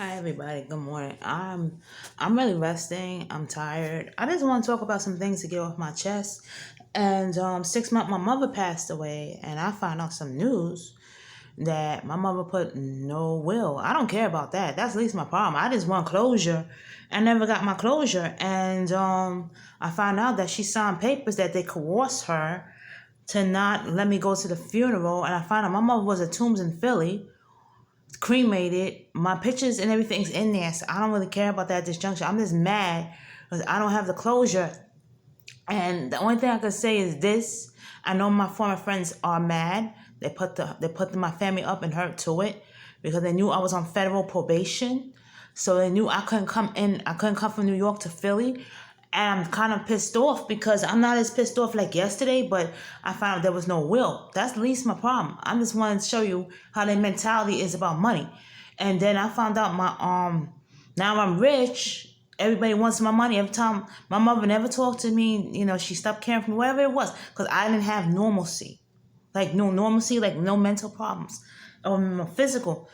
Hi everybody, good morning. I'm really resting. I'm tired. I just want to talk about some things to get off my chest. And 6 months my mother passed away and I found out some news that my mother put no will. I don't care about that. That's at least my problem. I just want closure. I never got my closure. And I found out that she signed papers that they coerced her to not let me go to the funeral. And I found out my mother was at Tombs in Philly, cremated. My pictures and everything's in there, so I don't really care about that at this juncture. I'm just mad because I don't have the closure. And the only thing I can say is this: I know my former friends are mad. They put my family up and hurt to it because they knew I was on federal probation, so they knew I couldn't come in. I couldn't come from New York to Philly. And I'm kind of pissed off because I'm not as pissed off like yesterday, but I found out there was no will. That's the least my problem. I just wanted to show you how their mentality is about money. And then I found out now I'm rich. Everybody wants my money. Every time my mother never talked to me, she stopped caring for me, whatever it was, because I didn't have normalcy. Like no normalcy, like no mental problems or no physical.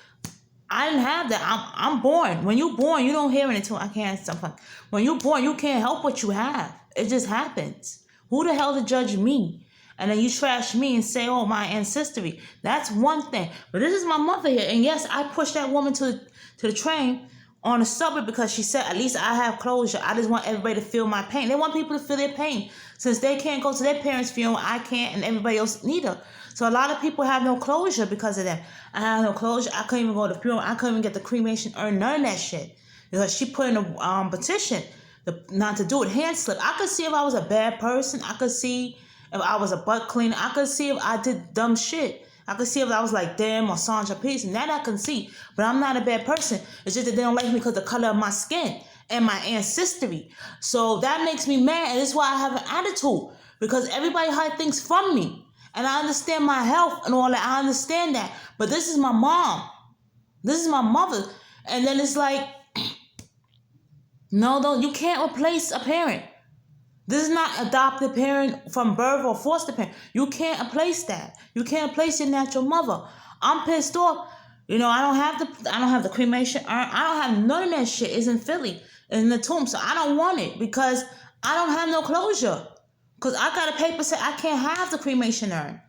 I didn't have that. I'm born. When you're born, you don't hear anything. I can't stop. When you're born, you can't help what you have. It just happens. Who the hell to judge me? And then you trash me and say, "Oh, my ancestry." That's one thing. But this is my mother here, and yes, I pushed that woman to the train on the subway because she said, "At least I have closure. I just want everybody to feel my pain." They want people to feel their pain. Since they can't go to their parents' funeral, I can't, and everybody else neither. So a lot of people have no closure because of them. I have no closure. I couldn't even go to the funeral. I couldn't even get the cremation or none of that shit because she put in a petition not to do it, hand slip. I could see if I was a bad person. I could see if I was a butt cleaner. I could see if I did dumb shit. I could see if I was like them or Sandra Peterson. That I can see. But I'm not a bad person. It's just that they don't like me because of the color of my skin and my ancestry. So that makes me mad. And that's why I have an attitude. Because everybody hide things from me. And I understand my health and all that. I understand that. But this is my mom. This is my mother. And then it's like, no, you can't replace a parent. This is not adopted parent from birth or foster parent. You can't replace that. You can't replace your natural mother. I'm pissed off. I don't have the cremation urn. I don't have none of that shit. It's in Philly. It's in the tomb. So I don't want it because I don't have no closure. Because I got a paper say I can't have the cremation urn.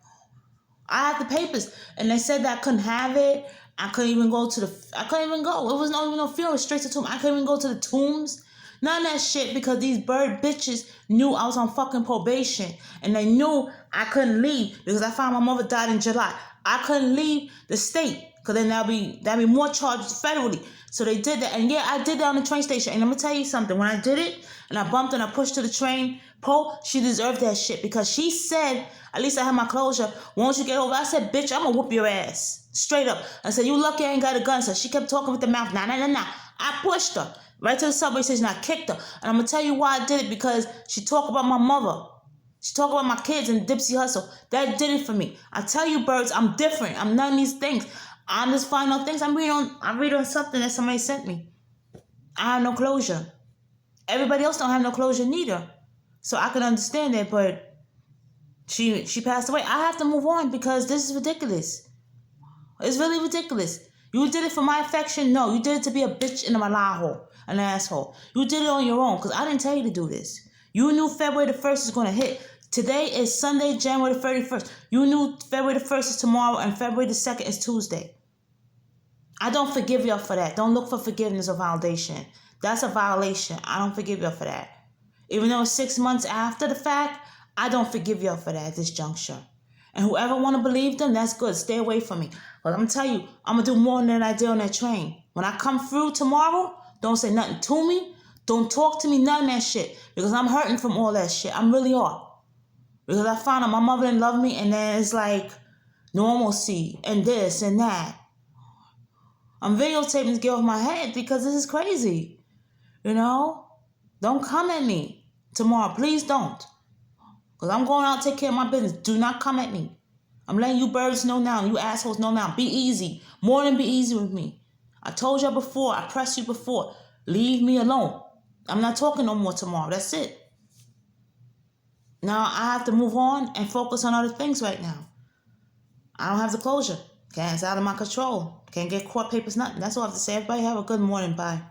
I had the papers. And they said that I couldn't have it. I couldn't even go. It was not even no funeral, straight to the tomb. I couldn't even go to the tombs. None of that shit because these bird bitches knew I was on fucking probation. And they knew I couldn't leave because I found my mother died in July. I couldn't leave the state because then that'd be more charges federally. So they did that. And yeah, I did that on the train station. And I'm going to tell you something. When I did it and I bumped and I pushed to the train pole, she deserved that shit because she said, at least I have my closure. Won't you get over? I said, bitch, I'm going to whoop your ass. Straight up. I said, you lucky I ain't got a gun. So she kept talking with the mouth. Nah. I pushed her right to the subway station. I kicked her. And I'm going to tell you why I did it because she talked about my mother. She talked about my kids and Dipsy Hustle. That did it for me. I tell you, birds, I'm different. I'm none of these things. I'm just finding out things. I read on something that somebody sent me. I have no closure. Everybody else don't have no closure neither. So I can understand that, but she passed away. I have to move on because this is ridiculous. It's really ridiculous. You did it for my affection? No, you did it to be a bitch and a malaho, an asshole. You did it on your own because I didn't tell you to do this. You knew February the 1st is going to hit. Today is Sunday, January the 31st. You knew February the 1st is tomorrow and February the 2nd is Tuesday. I don't forgive y'all for that. Don't look for forgiveness or validation. That's a violation. I don't forgive y'all for that. Even though it's 6 months after the fact, I don't forgive y'all for that at this juncture. And whoever want to believe them, that's good. Stay away from me. But I'm going to tell you, I'm going to do more than I did on that train. When I come through tomorrow, don't say nothing to me. Don't talk to me, none of that shit. Because I'm hurting from all that shit. I'm really are. Because I found out my mother didn't love me. And then it's like normalcy and this and that. I'm videotaping this girl off my head because this is crazy. Don't come at me tomorrow. Please don't. Because I'm going out to take care of my business. Do not come at me. I'm letting you birds know now. You assholes know now. Be easy. More than be easy with me. I told you before. I pressed you before. Leave me alone. I'm not talking no more tomorrow. That's it. Now I have to move on and focus on other things right now. I don't have the closure. Okay, it's out of my control. Can't get court papers, nothing. That's all I have to say. Everybody have a good morning. Bye.